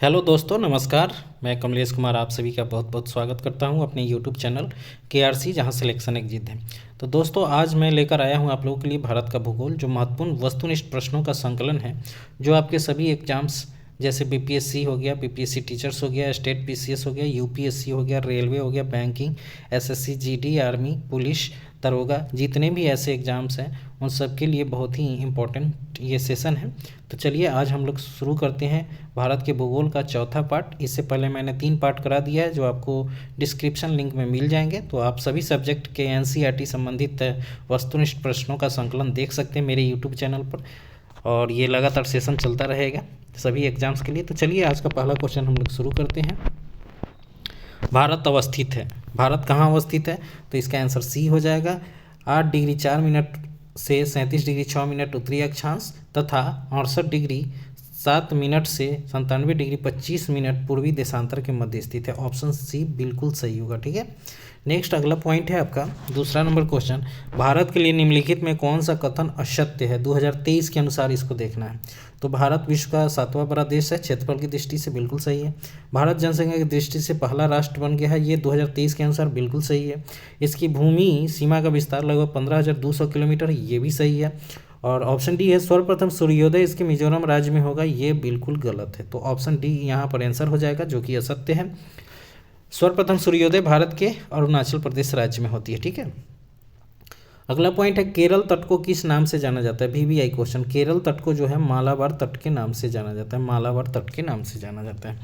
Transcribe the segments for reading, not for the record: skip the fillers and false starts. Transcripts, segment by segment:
Hello दोस्तों, नमस्कार। मैं कमलेश कुमार आप सभी का बहुत बहुत स्वागत करता हूं अपने यूट्यूब चैनल KRC, जहां सिलेक्शन एक जीत है। तो दोस्तों, आज मैं लेकर आया हूं आप लोगों के लिए भारत का भूगोल, जो महत्वपूर्ण वस्तुनिष्ठ प्रश्नों का संकलन है, जो आपके सभी एग्जाम्स जैसे BPSC हो गया, PPSC टीचर्स हो गया, स्टेट PCS हो गया, UPSC हो गया, रेलवे हो गया, banking, SSC GD, army, police, दरोगा, जितने भी ऐसे एग्ज़ाम्स हैं उन सब के लिए बहुत ही इम्पोर्टेंट ये सेशन है। तो चलिए आज हम लोग शुरू करते हैं भारत के भूगोल का चौथा पार्ट। इससे पहले मैंने 3 पार्ट करा दिया है, जो आपको डिस्क्रिप्शन लिंक में मिल जाएंगे। तो आप सभी सब्जेक्ट के NCERT संबंधित वस्तुनिष्ठ प्रश्नों का संकलन देख सकते हैं मेरे यूट्यूब चैनल पर, और ये लगातार सेशन चलता रहेगा सभी एग्जाम्स के लिए। तो चलिए आज का पहला क्वेश्चन हम लोग शुरू करते हैं। भारत अवस्थित है, भारत कहाँ अवस्थित है? तो इसका आंसर सी हो जाएगा। 8 डिग्री 4 मिनट से 37 डिग्री 6 मिनट उत्तरी अक्षांश तथा 68 डिग्री 7 मिनट से 97 डिग्री 25 मिनट पूर्वी देशांतर के मध्य स्थित है। ऑप्शन सी बिल्कुल सही होगा। ठीक है, नेक्स्ट अगला पॉइंट है आपका दूसरा नंबर क्वेश्चन। भारत के लिए निम्नलिखित में कौन सा कथन असत्य है? 2023 के अनुसार इसको देखना है। तो भारत विश्व का 7वां बड़ा देश है, क्षेत्रफल की दृष्टि से बिल्कुल सही है। भारत जनसंख्या की दृष्टि से पहला राष्ट्र बन गया है, ये 2023 के अनुसार बिल्कुल सही है। इसकी भूमि सीमा का विस्तार लगभग 15,200 किलोमीटर, ये भी सही है। और ऑप्शन डी है सर्वप्रथम सूर्योदय इसके मिजोरम राज्य में होगा, ये बिल्कुल गलत है। तो ऑप्शन डी यहाँ पर आंसर हो जाएगा, जो कि असत्य है। सर्वप्रथम सूर्योदय भारत के अरुणाचल प्रदेश राज्य में होती है। ठीक है, अगला पॉइंट है केरल तट को किस नाम से जाना जाता है? VVI question. केरल तट को जो है मालाबार तट के नाम से जाना जाता है, मालाबार तट के नाम से जाना जाता है।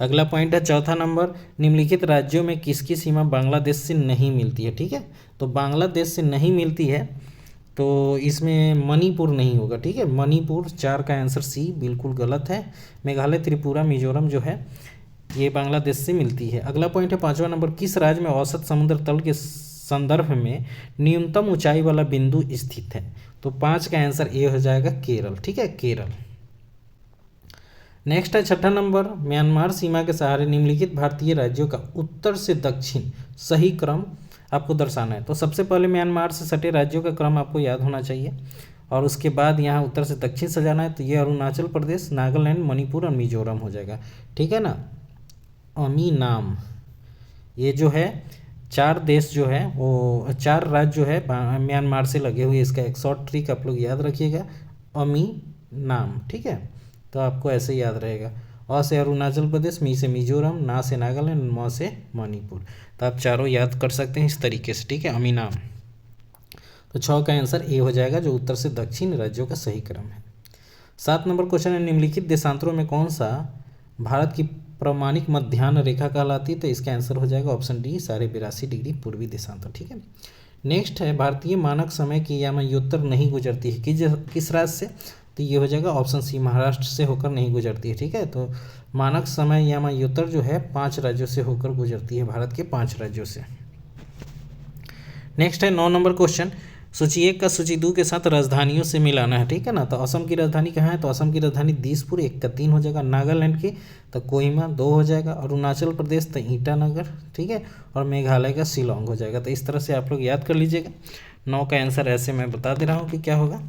अगला पॉइंट है चौथा नंबर, निम्नलिखित राज्यों में किसकी सीमा बांग्लादेश से नहीं मिलती है? ठीक है, तो बांग्लादेश से नहीं मिलती है, तो इसमें मणिपुर नहीं होगा। ठीक है, मणिपुर 4 का आंसर सी बिल्कुल गलत है। मेघालय, त्रिपुरा, मिजोरम जो है ये बांग्लादेश से मिलती है। अगला पॉइंट है 5वां नंबर, किस राज्य में औसत समुद्र तल के संदर्भ में न्यूनतम ऊंचाई वाला बिंदु स्थित है? तो 5 का आंसर ए हो जाएगा केरल। ठीक है, केरल। नेक्स्ट है 6ठा नंबर, म्यांमार सीमा के सहारे निम्नलिखित भारतीय राज्यों का उत्तर से दक्षिण सही क्रम आपको दर्शाना है। तो सबसे पहले म्यांमार से सटे राज्यों का क्रम आपको याद होना चाहिए, और उसके बाद यहाँ उत्तर से दक्षिण से जाना है। तो ये अरुणाचल प्रदेश, नागालैंड, मणिपुर और मिजोरम हो जाएगा। ठीक है ना, अमी नाम, ये जो है 4 देश जो है वो 4 राज्य जो है म्यांमार से लगे हुए। इसका एक शॉर्ट ट्रिक आप लोग याद रखिएगा, अमी नाम। ठीक है, तो आपको ऐसे याद रहेगा, अ से अरुणाचल प्रदेश, मी से मिजोरम, ना से नागालैंड, म से मणिपुर। तो आप चारों याद कर सकते हैं इस तरीके से। ठीक है, अमी नाम। तो 6 का आंसर ए हो जाएगा, जो उत्तर से दक्षिण राज्यों का सही क्रम है। 7 नंबर क्वेश्चन है, निम्नलिखित देशांतरों में कौन सा भारत की प्रमाणिक मध्याह्न रेखा कहलाती है? तो इसका आंसर हो जाएगा ऑप्शन डी, 82.5 डिग्री पूर्वी देशांतर। ठीक है, नेक्स्ट है भारतीय मानक समय की यामायोत्तर नहीं गुजरती है किस राज्य से? तो ये हो जाएगा ऑप्शन सी, महाराष्ट्र से होकर नहीं गुजरती है। ठीक है, तो मानक समय यामायोत्तर जो है 5 राज्यों से होकर गुजरती है, भारत के 5 राज्यों से। नेक्स्ट है 9 नंबर क्वेश्चन, सूची 1 का सूची 2 के साथ राजधानियों से मिलाना है। ठीक है ना, तो असम की राजधानी कहाँ है? तो असम की राजधानी दिसपुर, 1 का 3 हो जाएगा। नागालैंड की तो कोहिमा, 2 हो जाएगा। अरुणाचल प्रदेश तो ईटानगर, ठीक है, और मेघालय का शिलोंग हो जाएगा। तो इस तरह से आप लोग याद कर लीजिएगा। 9 का आंसर ऐसे मैं बता दे रहा हूँ कि क्या होगा।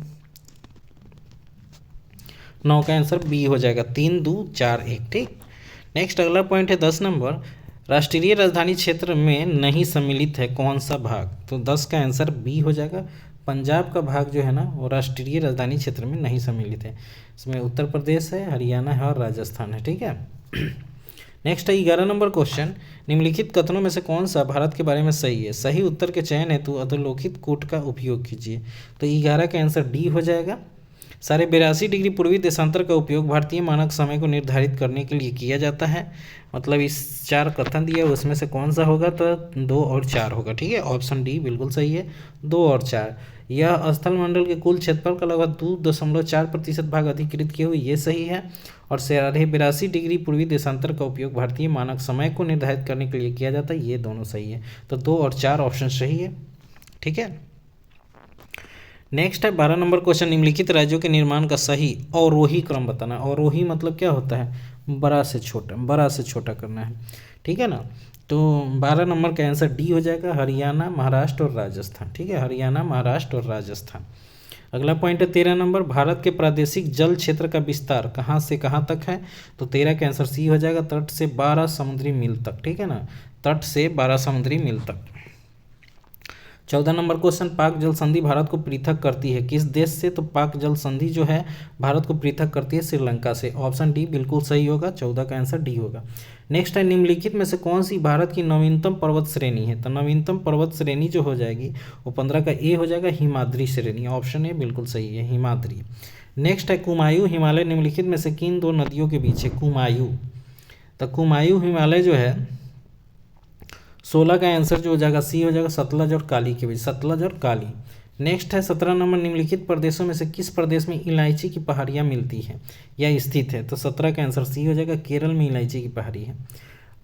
9 का आंसर बी हो जाएगा, 3, 2, 4, 1। ठीक, नेक्स्ट अगला पॉइंट है 10 नंबर, राष्ट्रीय राजधानी क्षेत्र में नहीं सम्मिलित है कौन सा भाग? तो 10 का आंसर बी हो जाएगा। पंजाब का भाग जो है ना वो राष्ट्रीय राजधानी क्षेत्र में नहीं सम्मिलित है। इसमें उत्तर प्रदेश है, हरियाणा है और राजस्थान है। ठीक है, नेक्स्ट है 11 नंबर क्वेश्चन, निम्नलिखित कथनों में से कौन सा भारत के बारे में सही है? सही उत्तर के चयन हेतु अधोलोखित कोट का उपयोग कीजिए। तो 11 का आंसर डी हो जाएगा। 82.5 डिग्री पूर्वी देशांतर का उपयोग भारतीय मानक समय को निर्धारित करने के लिए किया जाता है। मतलब इस 4 कथन दिया उसमें से कौन सा होगा? तो 2 और 4 होगा। ठीक है, ऑप्शन डी बिल्कुल सही है, 2 और 4। यह स्थल मंडल के कुल क्षेत्रफल का लगभग 2.4% भाग अधिकृत किए हुए, ये सही है। और 82 डिग्री पूर्वी देशांतर का उपयोग भारतीय मानक समय को निर्धारित करने के लिए किया जाता है, ये दोनों सही है। तो 2 और 4 ऑप्शन सही है। ठीक है, नेक्स्ट है 12 नंबर क्वेश्चन, निम्नलिखित राज्यों के निर्माण का सही अवरोही क्रम बताना। अवरोही मतलब क्या होता है? बड़ा से छोटा करना है। ठीक है ना, तो 12 नंबर का आंसर डी हो जाएगा, हरियाणा, महाराष्ट्र और राजस्थान। ठीक है, हरियाणा, महाराष्ट्र और राजस्थान। अगला पॉइंट है 13 नंबर, भारत के प्रादेशिक जल क्षेत्र का विस्तार कहाँ से कहाँ तक है? तो 13 का आंसर सी हो जाएगा, तट से 12 समुद्री मील तक, ठीक है ना, तट से 12 समुद्री मील तक। 14 नंबर क्वेश्चन, पाक जल संधि भारत को पृथक करती है किस देश से? तो पाक जल संधि जो है भारत को पृथक करती है श्रीलंका से। ऑप्शन डी बिल्कुल सही होगा, 14 का आंसर डी होगा। नेक्स्ट है, निम्नलिखित में से कौन सी भारत की नवीनतम पर्वत श्रेणी है? तो नवीनतम पर्वत श्रेणी जो हो जाएगी वो 15 का ए हो जाएगा, हिमाद्री श्रेणी। ऑप्शन ए बिल्कुल सही है, हिमाद्री। नेक्स्ट है, कुमायूं हिमालय निम्नलिखित में से किन दो नदियों के बीच है? कुमायूं, तो कुमायूं हिमालय जो है 16 का आंसर जो हो जाएगा सी हो जाएगा, सतलज और काली के बीच, सतलज और काली। नेक्स्ट है 17 नंबर, निम्नलिखित प्रदेशों में से किस प्रदेश में इलायची की पहाड़ियाँ मिलती है या स्थित है? तो 17 का आंसर सी हो जाएगा, केरल में इलायची की पहाड़ी है।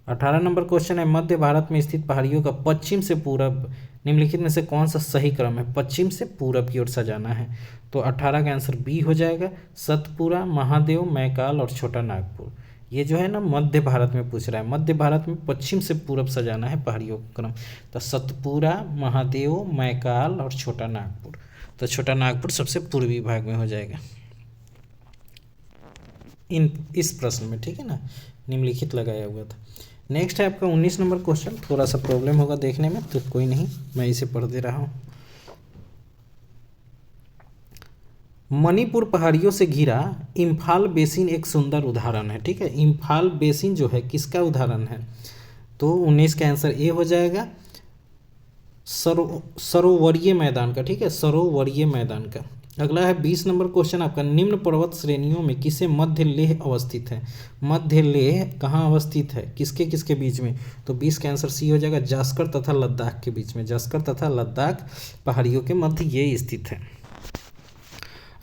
18 नंबर क्वेश्चन है, मध्य भारत में स्थित पहाड़ियों का पश्चिम से पूरब निम्नलिखित में से कौन सा सही क्रम है? पश्चिम से पूरब की ओर सजाना है। तो 18 का आंसर बी हो जाएगा, सतपुरा, महादेव, मैकाल और छोटा नागपुर। ये जो है ना मध्य भारत में पूछ रहा है, मध्य भारत में पश्चिम से पूरब सजाना है पहाड़ियों का क्रम। तो सतपुरा, महादेव, मैकाल और छोटा नागपुर। तो छोटा नागपुर सबसे पूर्वी भाग में हो जाएगा इस प्रश्न में, ठीक है ना, निम्नलिखित लगाया हुआ था। नेक्स्ट है आपका 19 नंबर क्वेश्चन, थोड़ा सा प्रॉब्लम होगा देखने में तो कोई नहीं, मैं इसे पढ़ दे रहा हूँ। मणिपुर पहाड़ियों से घिरा इम्फाल बेसिन एक सुंदर उदाहरण है, ठीक है। इम्फाल बेसिन जो है किसका उदाहरण है? तो 19 का आंसर ए हो जाएगा, सरोवरीय मैदान का, ठीक है, सरोवरीय मैदान का। अगला है 20 नंबर क्वेश्चन आपका, निम्न पर्वत श्रेणियों में किसे मध्य लेह अवस्थित है? मध्य लेह कहाँ अवस्थित है, किसके किसके बीच में? तो 20 का आंसर सी हो जाएगा, जास्कर तथा लद्दाख के बीच में, जास्कर तथा लद्दाख पहाड़ियों के मध्य ये स्थित है।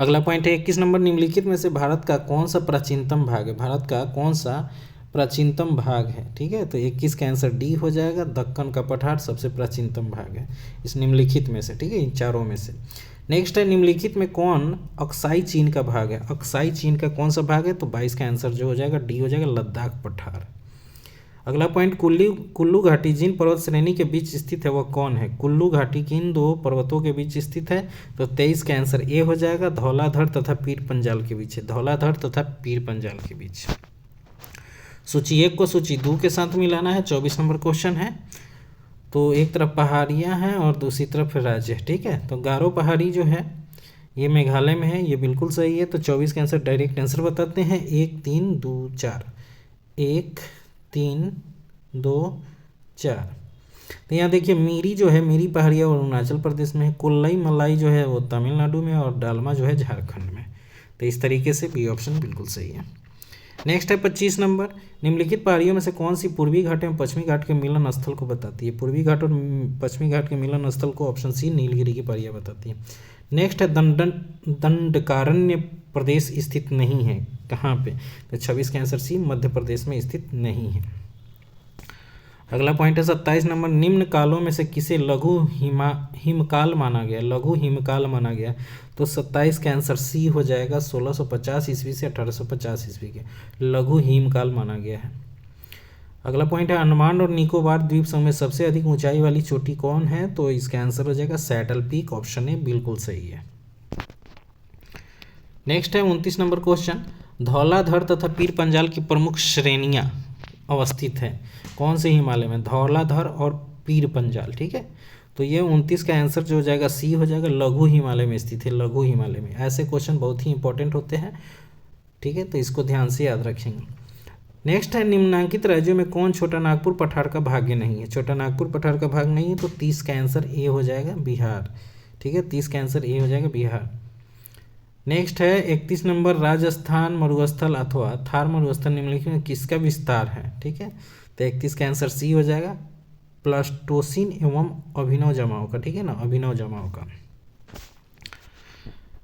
अगला पॉइंट है 21 नंबर, निम्नलिखित में से भारत का कौन सा प्राचीनतम भाग है? भारत का कौन सा प्राचीनतम भाग है, ठीक है। तो 21 का आंसर डी हो जाएगा, दक्कन का पठार सबसे प्राचीनतम भाग है इस निम्नलिखित में से, ठीक है, इन चारों में से। नेक्स्ट है, निम्नलिखित में कौन अक्साई चीन का भाग है? अक्साई चीन का कौन सा भाग है? तो 22 का आंसर जो हो जाएगा डी हो जाएगा, लद्दाख पठार। अगला पॉइंट, कुल्लू घाटी जिन पर्वत श्रेणी के बीच स्थित है वह कौन है? कुल्लू घाटी किन दो पर्वतों के बीच स्थित है? तो 23 का आंसर ए हो जाएगा, धौलाधर तथा पीर पंजाल के बीच है, धौलाधर तथा पीर पंजाल के बीच। सूची 1 को सूची 2 के साथ मिलाना है, 24 नंबर क्वेश्चन है। तो एक तरफ पहाड़ियाँ हैं और दूसरी तरफ राज्य है, ठीक है। तो गारो पहाड़ी जो है ये मेघालय में है, ये बिल्कुल सही है। तो 24 का आंसर डायरेक्ट आंसर बताते हैं, 1 3 2 4, 1 3 2 4। तो यहाँ देखिए मीरी जो है, मीरी पहाड़ियाँ और अरुणाचल प्रदेश में है, कोल्लई मलाई जो है वो तमिलनाडु में, और डालमा जो है झारखंड में। तो इस तरीके से बी ऑप्शन बिल्कुल सही है। नेक्स्ट है 25 नंबर, निम्नलिखित पहाड़ियों में से कौन सी पूर्वी घाट एवं पश्चिमी घाट के मिलन स्थल को बताती है? पूर्वी घाट और पश्चिमी घाट के मिलन स्थल को ऑप्शन सी नीलगिरी की पहाड़ियाँ बताती है। नेक्स्ट है, दंडकारण्य प्रदेश स्थित नहीं है, कहाँ पे? तो 26 का आंसर सी, मध्य प्रदेश में स्थित नहीं है। अगला पॉइंट है 27 नंबर, निम्न कालों में से किसे लघु हिमकाल माना गया? लघु हिमकाल माना गया। तो 27 का आंसर सी हो जाएगा, 1650 ईस्वी से 1850 ईस्वी के लघु हिमकाल माना गया है। अगला पॉइंट है, अंडमान और निकोबार द्वीप समूह में सबसे अधिक ऊंचाई वाली चोटी कौन है? तो इसका आंसर हो जाएगा सैडल पीक, ऑप्शन ए बिल्कुल सही है। नेक्स्ट है 29 नंबर क्वेश्चन, धौलाधर तथा पीर पंजाल की प्रमुख श्रेणियां अवस्थित है कौन से हिमालय में? धौलाधर और पीर पंजाल, ठीक है। तो ये 29 का आंसर जो हो जाएगा सी हो जाएगा, लघु हिमालय में स्थित है, लघु हिमालय में। ऐसे क्वेश्चन बहुत ही इंपॉर्टेंट होते हैं, ठीक है, तो इसको ध्यान से याद रखेंगे। नेक्स्ट है, निम्नांकित राज्यों में कौन छोटा नागपुर पठार का भाग्य नहीं है? छोटा नागपुर पठार का भाग नहीं है, तो 30 का आंसर ए हो जाएगा, बिहार, ठीक है, 30 का आंसर ए हो जाएगा, बिहार। नेक्स्ट है 31 नंबर, राजस्थान मरुस्थल अथवा थार मरुस्थल निम्नलिखित में किसका विस्तार है? ठीक है, तो 31 का आंसर सी हो जाएगा, प्लास्टोसिन एवं अभिनव जमाव का, ठीक है ना, अभिनव जमाव का।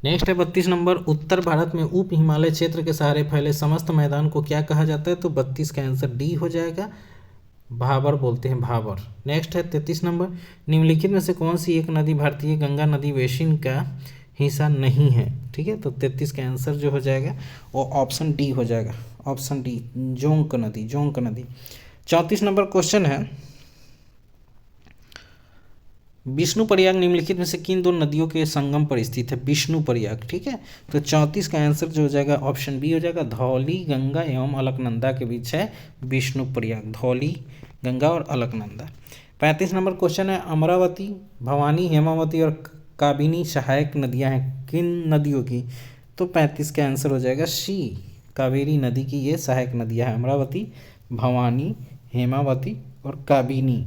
नेक्स्ट है 32 नंबर, उत्तर भारत में उप हिमालय क्षेत्र के सहारे फैले समस्त मैदान को क्या कहा जाता है? तो 32 का आंसर डी हो जाएगा, भाबर बोलते हैं, भाबर। नेक्स्ट है 33 नंबर, निम्नलिखित में से कौन सी एक नदी भारतीय गंगा नदी बेसिन का हिस्सा नहीं है? ठीक है, तो 33 का आंसर जो हो जाएगा वो ऑप्शन डी हो जाएगा, ऑप्शन डी, जोंक नदी, जोंक नदी। 34 नंबर क्वेश्चन है, विष्णु प्रयाग निम्नलिखित में से किन दो नदियों के संगम पर स्थित है? विष्णु प्रयाग, ठीक है। तो 34 का आंसर जो हो जाएगा ऑप्शन बी हो जाएगा, धौली गंगा एवं अलकनंदा के बीच है विष्णु प्रयाग, धौली गंगा और अलकनंदा। 35 नंबर क्वेश्चन है, अमरावती, भवानी, हेमावती और काबिनी सहायक नदियां हैं किन नदियों की? तो 35 का आंसर हो जाएगा सी, कावेरी नदी की ये सहायक नदियां हैं, अमरावती, भवानी, हेमावती और काबिनी।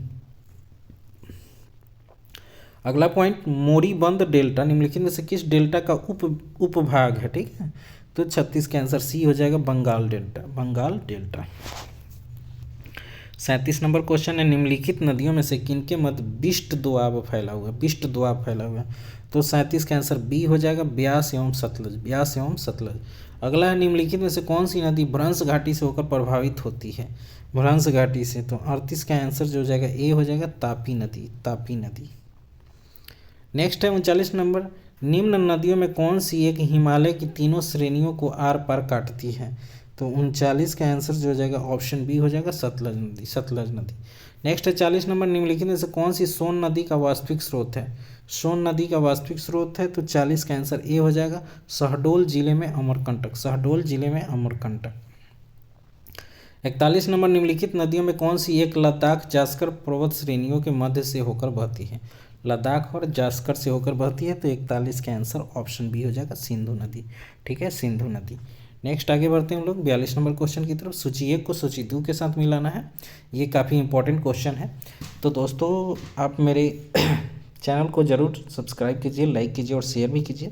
अगला पॉइंट, मोरीबंद डेल्टा निम्नलिखित में से किस डेल्टा का उपभाग है? ठीक है, तो 36 का आंसर सी हो जाएगा, Bengal delta, Bengal delta. 37 number question है, निम्नलिखित नदियों में से किनके मध्य विष्ट दोआब फैला हुआ है? विष्ट दोआब फैला हुआ है, तो 37 का आंसर बी हो जाएगा, ब्यास एवं सतलज, ब्यास एवं सतलज। अगला है, निम्नलिखित में से कौन सी नदी भ्रंश घाटी से होकर प्रभावित होती है? भ्रंश घाटी से, तो 38 का आंसर जो हो जाएगा ए हो जाएगा, तापी नदी, तापी नदी। नेक्स्ट है 39 नंबर, निम्न नदियों में कौन सी एक हिमालय की तीनों श्रेणियों को आर पार काटती है? तो 39 का आंसर जो हो जाएगा ऑप्शन बी हो जाएगा, सतलज नदी, सतलज नदी। नेक्स्ट है 40 नंबर, निम्नलिखित में से कौन सी सोन नदी का वास्तविक स्रोत है? सोन नदी का वास्तविक स्रोत है, तो 40 का आंसर ए हो जाएगा, शहडोल जिले में अमरकंटक, शहडोल जिले में अमरकंटक। 41 नंबर, निम्नलिखित नदियों में कौन सी एक लद्दाख जास्कर पर्वत श्रेणियों के मध्य से होकर बहती है? लद्दाख और जास्कर से होकर बहती है, तो 41 का आंसर ऑप्शन बी हो जाएगा, सिंधु नदी, ठीक है, सिंधु नदी। नेक्स्ट आगे बढ़ते हैं हम लोग 42 नंबर क्वेश्चन की तरफ। सूची 1 को सूची 2 के साथ मिलाना है, ये काफ़ी इंपॉर्टेंट क्वेश्चन है। तो दोस्तों आप मेरे चैनल को ज़रूर सब्सक्राइब कीजिए, लाइक कीजिए और शेयर भी कीजिए,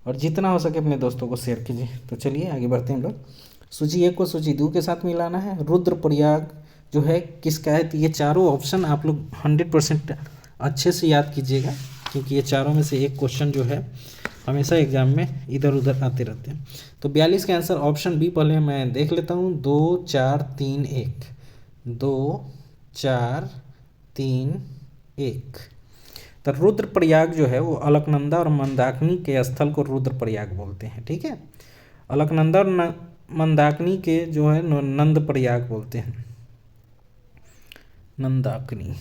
और जितना हो सके अपने दोस्तों को शेयर कीजिए। तो चलिए आगे बढ़ते हैं हम लोग। सूची 1 को सूची 2 के साथ मिलाना है। रुद्रप्रयाग जो है किसका है? तो ये चारों ऑप्शन आप लोग 100% अच्छे से याद कीजिएगा, क्योंकि ये चारों में से एक क्वेश्चन जो है हमेशा एग्जाम में इधर उधर आते रहते हैं। तो 42 का आंसर ऑप्शन बी पहले मैं देख लेता हूँ, 2 4 3 1, 2 4 3 1। तो रुद्रप्रयाग जो है वो अलकनंदा और मंदाकिनी के स्थल को रुद्रप्रयाग बोलते हैं, ठीक है। अलकनंदा और मंदाकिनी के जो है नंद प्रयाग बोलते हैं, नंदाकिनी,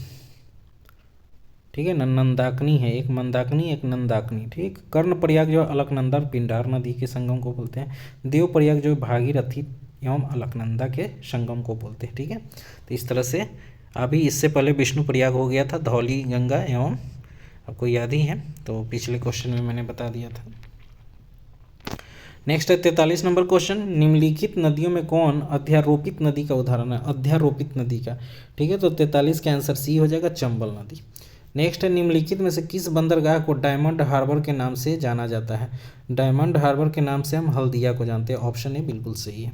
ठीक है ना, नंदाकिनी है, एक मंदाकिनी एक नंदाकिनी, ठीक। कर्ण प्रयाग जो अलकनंदा और पिंडार नदी के संगम को बोलते हैं। देव प्रयाग जो भागीरथी एवं अलकनंदा के संगम को बोलते हैं, ठीक है। तो इस तरह से अभी इससे पहले विष्णु प्रयाग हो गया था, धौली गंगा एवं, आपको याद ही है, तो पिछले क्वेश्चन में मैंने बता दिया था। नेक्स्ट है 43 नंबर क्वेश्चन, निम्नलिखित नदियों में कौन अध्यारोपित नदी का उदाहरण है? अध्यारोपित नदी का, ठीक है, तो 43 का आंसर सी हो जाएगा, चंबल नदी। नेक्स्ट है, निम्नलिखित में से किस बंदरगाह को डायमंड हार्बर के नाम से जाना जाता है? डायमंड हार्बर के नाम से हम हल्दिया को जानते हैं, ऑप्शन ए बिल्कुल सही है।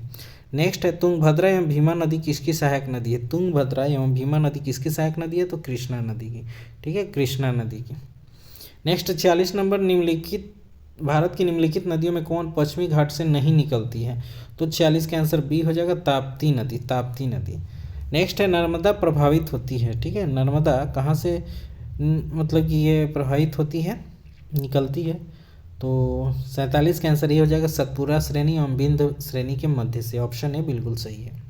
नेक्स्ट है, तुंगभद्रा एवं भीमा नदी किसकी सहायक नदी है? तुंगभद्रा एवं भीमा नदी किसकी सहायक नदी है? तो कृष्णा नदी की, ठीक है, कृष्णा नदी की। नेक्स्ट 46 नंबर, निम्नलिखित भारत की निम्नलिखित नदियों में कौन पश्चिमी घाट से नहीं निकलती है? तो 46 का आंसर बी हो जाएगा, ताप्ती नदी, ताप्ती नदी। नेक्स्ट है, नर्मदा प्रभावित होती है, ठीक है, नर्मदा कहाँ से मतलब कि ये प्रभावित होती है, निकलती है? तो 47 का आंसर ये हो जाएगा, सतपुरा श्रेणी एवं बिंद श्रेणी के मध्य से, ऑप्शन ए बिल्कुल सही है।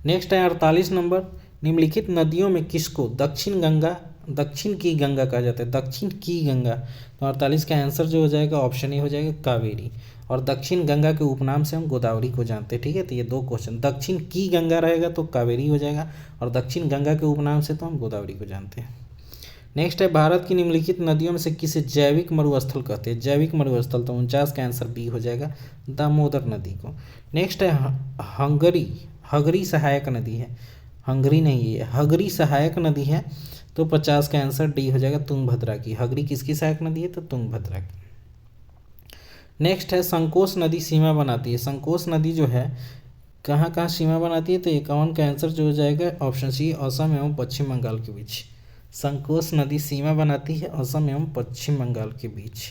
नेक्स्ट है 48 नंबर, निम्नलिखित नदियों में किसको दक्षिण की गंगा कहा जाता है? दक्षिण की गंगा, तो 48 का आंसर जो हो जाएगा ऑप्शन ए हो जाएगा, कावेरी। और दक्षिण गंगा के उपनाम से हम गोदावरी को जानते हैं, ठीक है। तो ये दो क्वेश्चन, दक्षिण की गंगा रहेगा तो कावेरी हो जाएगा, और दक्षिण गंगा के उपनाम से तो हम गोदावरी को जानते हैं। नेक्स्ट है, भारत की निम्नलिखित नदियों में से किसे जैविक मरुस्थल कहते हैं? जैविक मरुस्थल, तो 49 का आंसर बी हो जाएगा, दामोदर नदी को। नेक्स्ट है, हगरी सहायक नदी है, हंगरी नहीं है, हगरी सहायक नदी है, तो 50 का आंसर डी हो जाएगा, तुंगभद्रा की। हगरी किसकी सहायक नदी है? तो तुंगभद्रा की। नेक्स्ट है, संकोश नदी सीमा बनाती है। संकोश नदी जो है कहाँ कहाँ सीमा बनाती है? तो 51 का आंसर जो हो जाएगा ऑप्शन सी, असम एवं पश्चिम बंगाल के बीच। संकोश नदी सीमा बनाती है असम एवं पश्चिम बंगाल के बीच।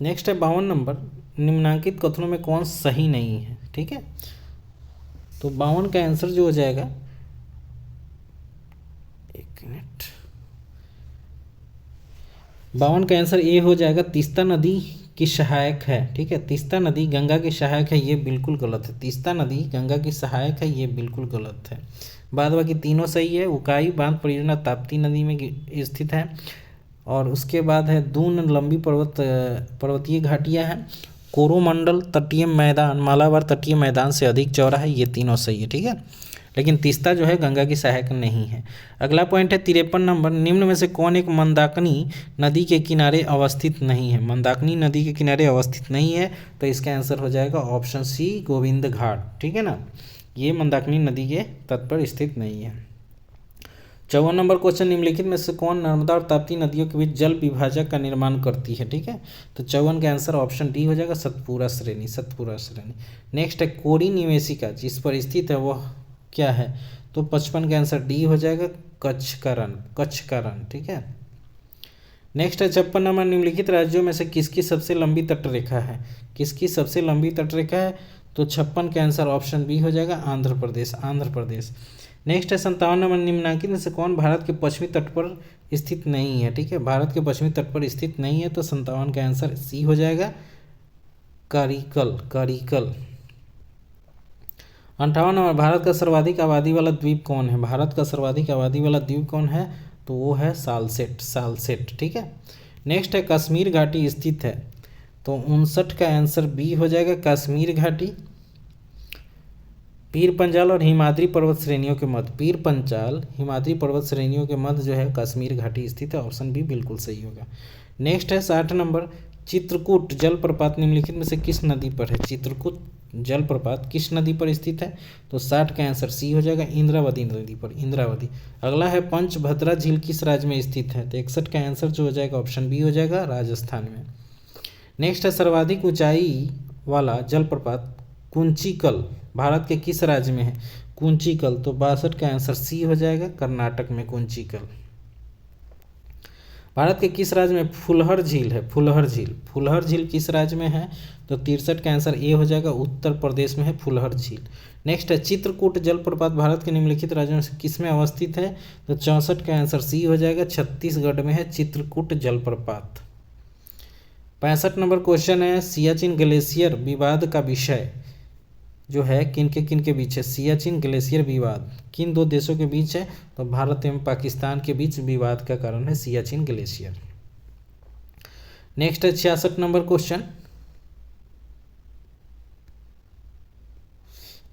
नेक्स्ट है 52 नंबर, निम्नांकित कथनों में कौन सही नहीं है? ठीक है, तो 52 का आंसर जो हो जाएगा, एक मिनट, 52 का आंसर ए हो जाएगा, तीस्ता नदी की सहायक है। ठीक है, तीस्ता नदी गंगा की सहायक है, ये बिल्कुल गलत है। तीस्ता नदी गंगा की सहायक है, ये बिल्कुल गलत है। बाद बाकी तीनों सही है। उकाई बांध परियोजना ताप्ती नदी में स्थित है। और उसके बाद है दून लंबी पर्वतीय घाटियाँ हैं। कोरोमंडल तटीय मैदान मालाबार तटीय मैदान से अधिक चौड़ा है, ये तीनों सही है। ठीक है, लेकिन तीस्ता जो है गंगा की सहायक नहीं है। अगला पॉइंट है 53 नंबर, निम्न में से कौन एक मंदाकिनी नदी के किनारे अवस्थित नहीं है। मंदाकिनी नदी के किनारे अवस्थित नहीं है, तो इसका आंसर हो जाएगा ऑप्शन सी, गोविंद घाट। ठीक है ना, ये मंदाकिनी नदी के तट पर स्थित नहीं है। 54 नंबर क्वेश्चन, निम्नलिखित में से कौन नर्मदा और ताप्ती नदियों के बीच जल विभाजक का निर्माण करती है। ठीक है, तो 54 का आंसर ऑप्शन डी हो जाएगा, सतपुरा श्रेणी। सतपुरा श्रेणी। नेक्स्ट है कोरी निवेशिका जिस पर स्थित है वह क्या है, तो 55 का आंसर डी हो जाएगा, कच्छ का रण। कच्छ का रण। ठीक है, नेक्स्ट है 56 नंबर, निम्नलिखित राज्यों में से किसकी सबसे लंबी तटरेखा है। किसकी सबसे लंबी तटरेखा है, तो 56 का आंसर ऑप्शन बी हो जाएगा, आंध्र प्रदेश। आंध्र प्रदेश। नेक्स्ट है 57 नंबर, निम्नलिखित में से कौन भारत के पश्चिमी तट पर स्थित नहीं है। ठीक है, भारत के पश्चिमी तट पर स्थित नहीं है, तो 57 का आंसर सी हो जाएगा, कारिकल। कारिकल। 58 नंबर, भारत का सर्वाधिक आबादी वाला द्वीप कौन है। भारत का सर्वाधिक आबादी वाला द्वीप कौन है, तो वो है सालसेट। सालसेट। ठीक है, नेक्स्ट है कश्मीर घाटी स्थित है, तो 59 का आंसर बी हो जाएगा, कश्मीर घाटी। पीर पंजाल और हिमाद्री पर्वत श्रेणियों के मध्य, पीर पंजाल हिमाद्री पर्वत श्रेणियों के मध्य जो है कश्मीर घाटी स्थित है, ऑप्शन बी बिल्कुल सही होगा। नेक्स्ट है 60 नंबर, चित्रकूट जलप्रपात निम्नलिखित में से किस नदी पर है। चित्रकूट जलप्रपात किस नदी पर स्थित है, तो 60 का आंसर सी हो जाएगा, इंद्रावती नदी पर। इंद्रावती। अगला है पंचभद्रा झील किस राज्य में स्थित है, तो 61 का आंसर जो हो जाएगा ऑप्शन बी हो जाएगा, राजस्थान में। नेक्स्ट है सर्वाधिक ऊंचाई वाला जलप्रपात कुंचिकल भारत के किस राज्य में है। कुंचिकल, तो 62 का आंसर सी हो जाएगा, कर्नाटक में कुंचिकल। भारत के किस राज्य में फुलहर झील है। फुलहर झील। फुलहर झील किस राज्य में है, तो 63 का आंसर ए हो जाएगा, उत्तर प्रदेश में है फुलहर झील। नेक्स्ट है चित्रकूट जलप्रपात भारत के निम्नलिखित राज्यों में किस में अवस्थित है, तो 64 का आंसर सी हो जाएगा, छत्तीसगढ़ में है चित्रकूट जलप्रपात। 65 नंबर क्वेश्चन है, सियाचिन ग्लेशियर विवाद का विषय जो है किन के बीच है। सियाचिन ग्लेशियर विवाद किन दो देशों के बीच है, तो भारत एवं पाकिस्तान के बीच विवाद का कारण है सियाचिन ग्लेशियर। नेक्स्ट है 66 नंबर क्वेश्चन,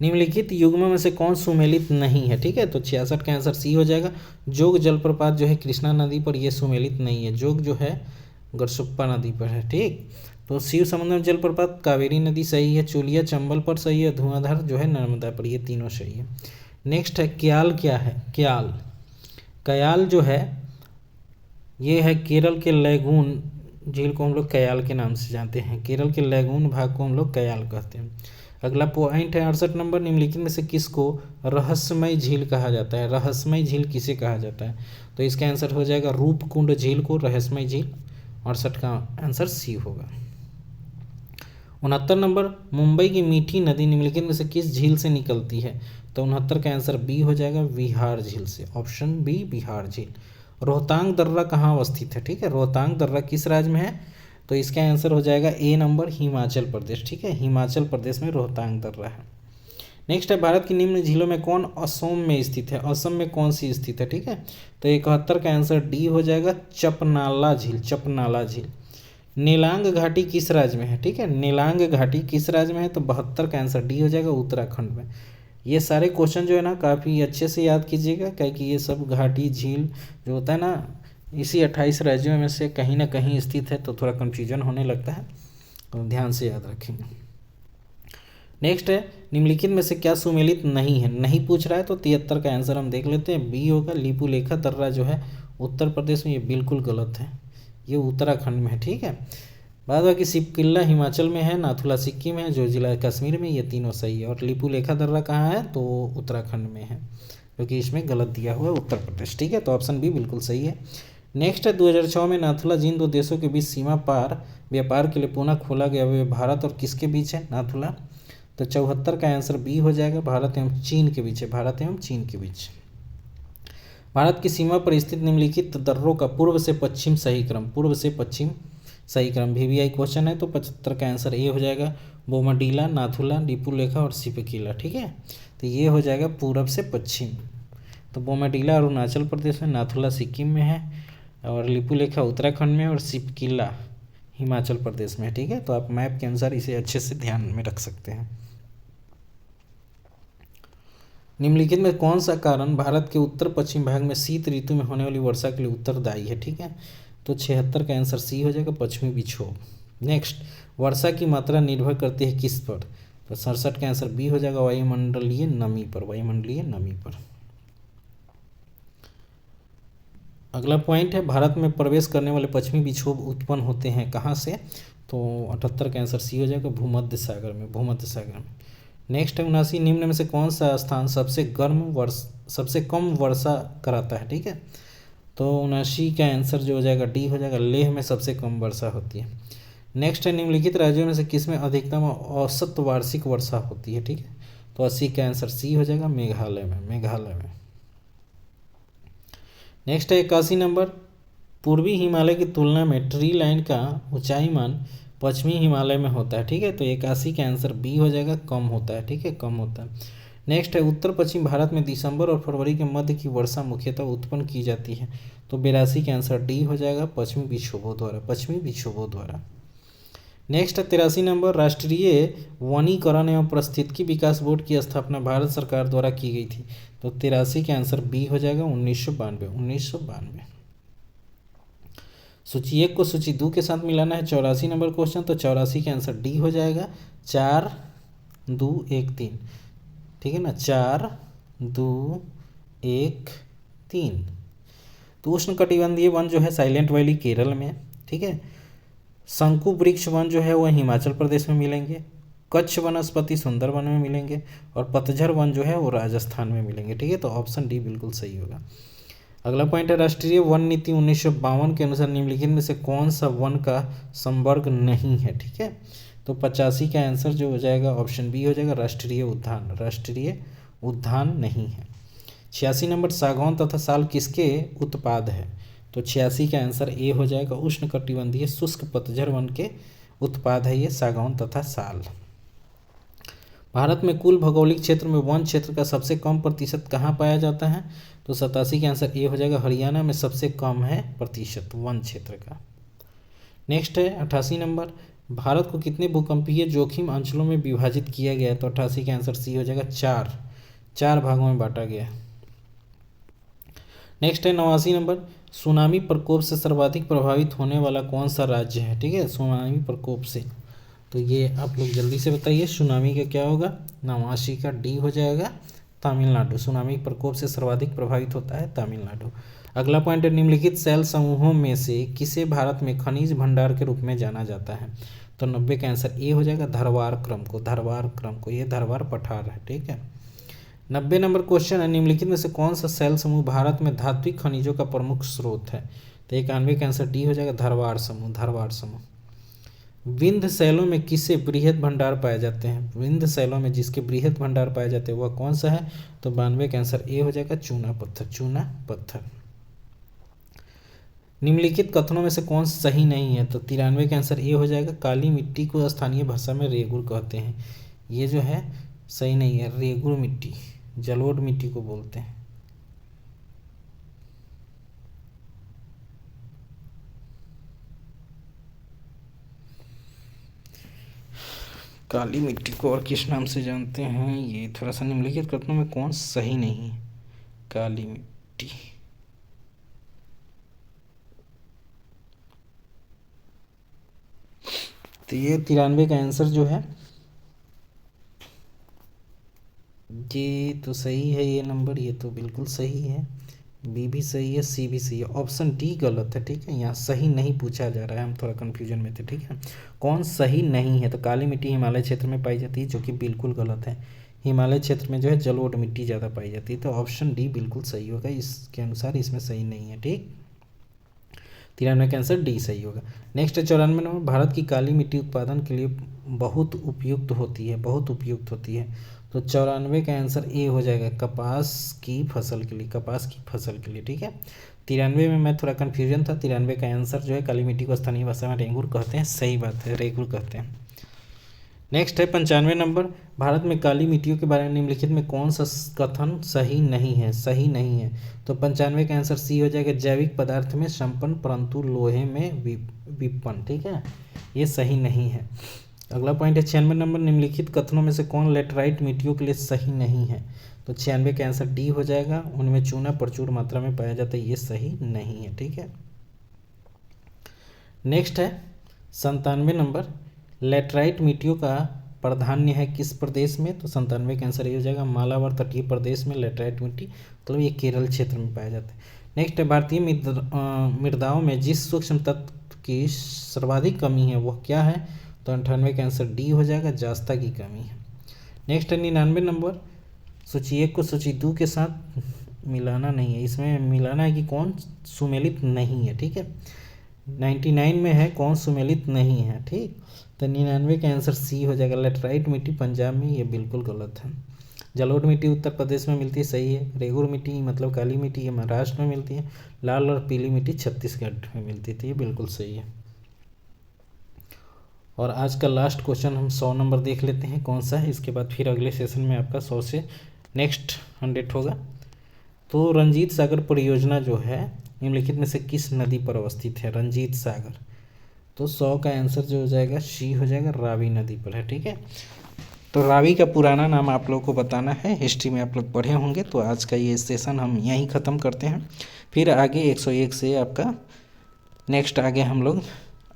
निम्नलिखित युग्मों में से कौन सुमेलित नहीं है। ठीक है, तो 66 का आंसर सी हो जाएगा, जोग जलप्रपात जो है कृष्णा नदी पर, यह सुमेलित नहीं है। जोग जो है गरसुप्पा नदी पर है। ठीक, तो शिव समुद्र जलप्रपात कावेरी नदी सही है, चोलिया चंबल पर सही है, धुआंधार जो है नर्मदा पर, ये तीनों सही है। नेक्स्ट है क्याल क्या है। क्याल। क्याल जो है ये है केरल के लैगून झील को हम लोग क्याल के नाम से जानते हैं। केरल के लैगून भाग को हम लोग क्याल कहते हैं। अगला पॉइंट है 68 नंबर, निम्नलिखित में से किसको रहस्यमय झील कहा जाता है। रहस्यमय झील किसे कहा जाता है, तो इसका आंसर हो जाएगा रूपकुंड झील को रहस्यमय झील। 68 का आंसर सी होगा। 69 नंबर, मुंबई की मीठी नदी निम्नलिखित में से किस झील से निकलती है, तो 69 का आंसर बी हो जाएगा, विहार झील से। ऑप्शन बी विहार झील। रोहतांग दर्रा कहाँ अवस्थित है। ठीक है, रोहतांग दर्रा किस राज्य में है, तो इसका आंसर हो जाएगा ए नंबर, हिमाचल प्रदेश। ठीक है, हिमाचल प्रदेश में रोहतांग दर्रा है। नेक्स्ट है भारत की निम्न झीलों में कौन असम में स्थित है। असम में कौन सी स्थित है, ठीक है, तो 71 का आंसर डी हो जाएगा, चपनाला झील। चपनाला झील। नीलांग घाटी किस राज्य में है, ठीक है, नीलांग घाटी किस राज्य में है, तो 72 का आंसर डी हो जाएगा, उत्तराखंड में। ये सारे क्वेश्चन जो है ना काफ़ी अच्छे से याद कीजिएगा, क्योंकि ये सब घाटी झील जो होता है ना इसी 28 राज्यों में से कहीं ना कहीं स्थित है, तो थोड़ा कन्फ्यूजन होने लगता है, तो ध्यान से याद रखेंगे। नेक्स्ट है निम्नलिखित में से क्या सुमेलित नहीं है, नहीं पूछ रहा है, तो 73 का आंसर हम देख लेते हैं, बी होगा, लिपुलेखा दर्रा जो है उत्तर प्रदेश में, ये बिल्कुल गलत है, ये उत्तराखंड में है। ठीक है, बाद बाकी सिपकिल्ला हिमाचल में है, नाथुला सिक्किम है, जो जिला कश्मीर में, ये तीनों सही है। और लिपुलेखा दर्रा कहाँ है, तो उत्तराखंड में है, क्योंकि इसमें गलत दिया हुआ है उत्तर प्रदेश। ठीक है, तो ऑप्शन बी बिल्कुल सही है। नेक्स्ट है 2006 में नाथुला जिन दो देशों के बीच सीमा पार व्यापार के लिए पुनः खोला गया, वे भारत और किसके बीच है, नाथुला, तो 74 का आंसर बी हो जाएगा, भारत एवं चीन के बीच है, भारत एवं चीन के बीच। भारत की सीमा पर स्थित निम्नलिखित दर्रों का पूर्व से पश्चिम सही क्रम, पूर्व से पश्चिम सही क्रम VVI क्वेश्चन है, तो 75 का आंसर ए हो जाएगा। बोमडीला, नाथुला, डिपुलेखा और सिपकीला, ठीक है। तो ये हो जाएगा पूरब से पश्चिम। तो बोमडीला अरुणाचल प्रदेश में, नाथुला सिक्किम में है, और लिपुलेखा उत्तराखंड में, और सिपकीला हिमाचल प्रदेश में, ठीक है। तो आप मैप के अनुसार इसे अच्छे से ध्यान में रख सकते हैं। निम्नलिखित में कौन सा कारण भारत के उत्तर पश्चिम भाग में शीत ऋतु में होने वाली वर्षा के लिए उत्तरदायी है, ठीक है। तो 76 का आंसर सी हो जाएगा, पश्चिमी विक्षोभ। नेक्स्ट, वर्षा की मात्रा निर्भर करती है किस पर? तो 67 का आंसर बी हो जाएगा, वायुमंडलीय नमी पर, वायुमंडलीय नमी पर। अगला पॉइंट है, भारत में प्रवेश करने वाले पश्चिमी विक्षोभ उत्पन्न होते हैं कहाँ से? तो 78 का आंसर सी हो जाएगा, भूमध्य सागर में, भूमध्य सागर में। नेक्स्ट है 79, निम्न में से कौन सा स्थान सबसे कम वर्षा कराता है, ठीक है। तो 79 का आंसर जो हो जाएगा डी हो जाएगा, लेह में सबसे कम वर्षा होती है। नेक्स्ट है, निम्नलिखित राज्यों में से किसमें अधिकतम औसत वार्षिक वर्षा होती है, ठीक है। तो 80 का आंसर सी हो जाएगा, मेघालय में, मेघालय में। नेक्स्ट है 81 नंबर, पूर्वी हिमालय की तुलना में ट्री लाइन का ऊंचाई मान पश्चिमी हिमालय में होता है, ठीक है। तो 81 का आंसर बी हो जाएगा, कम होता है, ठीक है, कम होता है। नेक्स्ट है, उत्तर पश्चिम भारत में दिसंबर और फरवरी के मध्य की वर्षा मुख्यतः उत्पन्न की जाती है। तो 82 का आंसर डी हो जाएगा, पश्चिमी विक्षोभों द्वारा, पश्चिमी विक्षोभों द्वारा। नेक्स्ट है 83 नंबर, राष्ट्रीय वनीकरण एवं पारिस्थितिकी विकास बोर्ड की स्थापना भारत सरकार द्वारा की गई थी। तो 83 का आंसर बी हो जाएगा, 1992, 1992। सूची 1 को सूची 2 के साथ मिलाना है, 84 नंबर क्वेश्चन। तो 84 का आंसर डी हो जाएगा, 4 2 1 3, ठीक है ना, 4 2 1 3। तो उष्णकटिबंधीय वन जो है साइलेंट वैली केरल में, ठीक है। शंकु वृक्ष वन जो है वह हिमाचल प्रदेश में मिलेंगे, कच्छ वनस्पति सुंदरवन में मिलेंगे, और पतझर वन जो है वो राजस्थान में मिलेंगे, ठीक है। तो ऑप्शन डी बिल्कुल सही होगा। अगला पॉइंट है, राष्ट्रीय वन नीति 1952 के अनुसार निम्नलिखित में से कौन सा वन का संवर्ग नहीं है, ठीक है। तो 85 का आंसर जो हो जाएगा ऑप्शन बी हो जाएगा, राष्ट्रीय उद्यान, राष्ट्रीय उद्यान नहीं है। 86 नंबर, सागौन तथा साल किसके उत्पाद है? तो 86 का आंसर ए हो जाएगा, उष्णकटिबंधीय शुष्क पतझर वन के उत्पाद है ये सागौन तथा साल। भारत में कुल भौगोलिक क्षेत्र में वन क्षेत्र का सबसे कम प्रतिशत कहाँ पाया जाता है? तो 87 का आंसर ए हो जाएगा, हरियाणा में सबसे कम है प्रतिशत वन क्षेत्र का। नेक्स्ट है 88 नंबर, भारत को कितने भूकंपीय जोखिम अंचलों में विभाजित किया गया है? तो 88 का आंसर सी हो जाएगा, चार भागों में बांटा गया। नेक्स्ट है 89 नंबर, सुनामी प्रकोप से सर्वाधिक प्रभावित होने वाला कौन सा राज्य है, ठीक है, सुनामी प्रकोप से। तो ये आप लोग जल्दी से बताइए, सुनामी का क्या होगा? 89 का डी हो जाएगा, तमिलनाडु। सुनामी प्रकोप से सर्वाधिक प्रभावित होता है तमिलनाडु। अगला पॉइंट है, निम्नलिखित सेल समूहों में से किसे भारत में खनिज भंडार के रूप में जाना जाता है? तो 90 का आंसर ए हो जाएगा, धरवार क्रम को, धरवार क्रम को, ये धरवार पठार है, ठीक है। 90 नंबर क्वेश्चन है, निम्नलिखित में से कौन सा सेल समूह भारत में धात्विक खनिजों का प्रमुख स्रोत है? तो 91 का आंसर डी हो जाएगा, धरवार समूह, धरवार समूह। विंध्य शैलों में किसे बृहद भंडार पाए जाते हैं? विंध्य शैलों में जिसके बृहद भंडार पाए जाते हैं वह कौन सा है? तो 92 का आंसर ए हो जाएगा, चूना पत्थर, चूना पत्थर। निम्नलिखित कथनों में से कौन सही नहीं है? तो 93 का आंसर ए हो जाएगा, काली मिट्टी को स्थानीय भाषा में रेगुर कहते हैं। ये जो है सही नहीं है, रेगुर मिट्टी, जलोढ़ मिट्टी को बोलते हैं। काली मिट्टी को और किस नाम से जानते हैं? ये थोड़ा सा निम्नलिखित कथनों में कौन सही नहीं है? काली मिट्टी। तो ये 93 का आंसर जो है ये तो सही है, ये नंबर, ये तो बिल्कुल सही है, बी भी सही है, सी भी सही है, ऑप्शन डी गलत है, ठीक है। यहाँ सही नहीं पूछा जा रहा है, हम थोड़ा कन्फ्यूजन में थे, ठीक है। कौन सही नहीं है? तो काली मिट्टी हिमालय क्षेत्र में पाई जाती है, जो कि बिल्कुल गलत है। हिमालय क्षेत्र में जो है जलोढ़ मिट्टी ज़्यादा पाई जाती है, तो ऑप्शन डी बिल्कुल सही होगा, इसके अनुसार इसमें सही नहीं है, ठीक। 93 का आंसर डी सही होगा। नेक्स्ट है 94 नंबर, भारत की काली मिट्टी उत्पादन के लिए बहुत उपयुक्त होती है, बहुत उपयुक्त होती है। तो 94 का आंसर ए हो जाएगा, कपास की फसल के लिए, कपास की फसल के लिए। ठीक है, 93 में मैं थोड़ा कन्फ्यूजन था। 93 का आंसर जो है काली मिट्टी को स्थानीय भाषा में रेंगुर कहते हैं। सही बात है, रेंगुर कहते हैं। नेक्स्ट है 95 नंबर, भारत में काली मिट्टियों के बारे में निम्नलिखित में कौन सा कथन सही नहीं है? सही नहीं है तो 95 का आंसर सी हो जाएगा, जैविक पदार्थ में संपन्न परंतु लोहे में विपन्न। ठीक है, ये सही नहीं है। अगला पॉइंट है 96 नंबर, निम्नलिखित कथनों में से कौन लेटराइट मिट्टियों के लिए सही नहीं है? तो 96 का आंसर डी हो जाएगा, उनमें चूना प्रचुर मात्रा में पाया जाता है, ये सही नहीं है। ठीक है, नेक्स्ट है 97 नंबर, लेटराइट मिट्टियों का प्राधान्य है किस प्रदेश में? तो 97 का आंसर ये हो जाएगा, मालाबार तटीय प्रदेश में लेटराइट मिट्टी, मतलब ये केरल क्षेत्र में पाया जाता है। नेक्स्ट है भारतीय मृदाओं में जिस सूक्ष्म तत्व की सर्वाधिक कमी है वह क्या है? तो 98 का आंसर डी हो जाएगा, जास्ता की कमी है। नेक्स्ट है 99 नंबर, सूची 1 को सूची 2 के साथ मिलाना नहीं है, इसमें मिलाना है कि कौन सुमेलित नहीं है। ठीक है, 99 में है कौन सुमेलित नहीं है। ठीक, तो 99 का आंसर सी हो जाएगा, लेटराइट मिट्टी पंजाब में, ये बिल्कुल गलत है। जलोढ़ मिट्टी उत्तर प्रदेश में मिलती है, सही है। रेगुर मिट्टी मतलब काली मिट्टी, ये महाराष्ट्र में मिलती है। लाल और पीली मिट्टी छत्तीसगढ़ में मिलती थी, ये बिल्कुल सही है। और आज का लास्ट क्वेश्चन हम 100 नंबर देख लेते हैं कौन सा है, इसके बाद फिर अगले सेशन में आपका 100 से नेक्स्ट 100 होगा। तो रंजीत सागर परियोजना जो है निम्नलिखित में से किस नदी पर अवस्थित है? रंजीत सागर, तो 100 का आंसर जो हो जाएगा सी हो जाएगा, रावी नदी पर है। ठीक है, तो रावी का पुराना नाम आप लोगों को बताना है, हिस्ट्री में आप लोग पढ़े होंगे। तो आज का ये सेशन हम यहीं ख़त्म करते हैं, फिर आगे 101 से आपका नेक्स्ट आगे हम लोग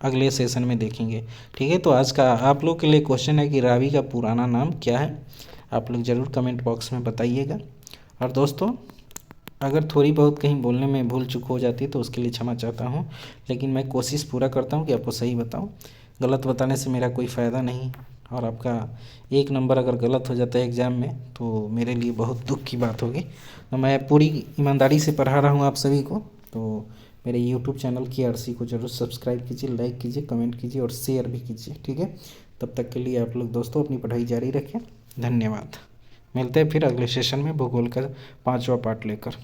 अगले सेशन में देखेंगे। ठीक है, तो आज का आप लोग के लिए क्वेश्चन है कि रावी का पुराना नाम क्या है? आप लोग ज़रूर कमेंट बॉक्स में बताइएगा। और दोस्तों, अगर थोड़ी बहुत कहीं बोलने में भूल चूक हो जाती है तो उसके लिए क्षमा चाहता हूँ, लेकिन मैं कोशिश पूरा करता हूँ कि आपको सही बताऊँ। गलत बताने से मेरा कोई फ़ायदा नहीं, और आपका 1 नंबर अगर गलत हो जाता है एग्ज़ाम में तो मेरे लिए बहुत दुख की बात होगी। तो मैं पूरी ईमानदारी से पढ़ा रहा हूँ आप सभी को। तो मेरे यूट्यूब चैनल KRC को ज़रूर सब्सक्राइब कीजिए, लाइक कीजिए, कमेंट कीजिए और शेयर भी कीजिए। ठीक है, तब तक के लिए आप लोग दोस्तों अपनी पढ़ाई जारी रखें। धन्यवाद। मिलते हैं फिर अगले सेशन में भूगोल का 5वां पार्ट लेकर।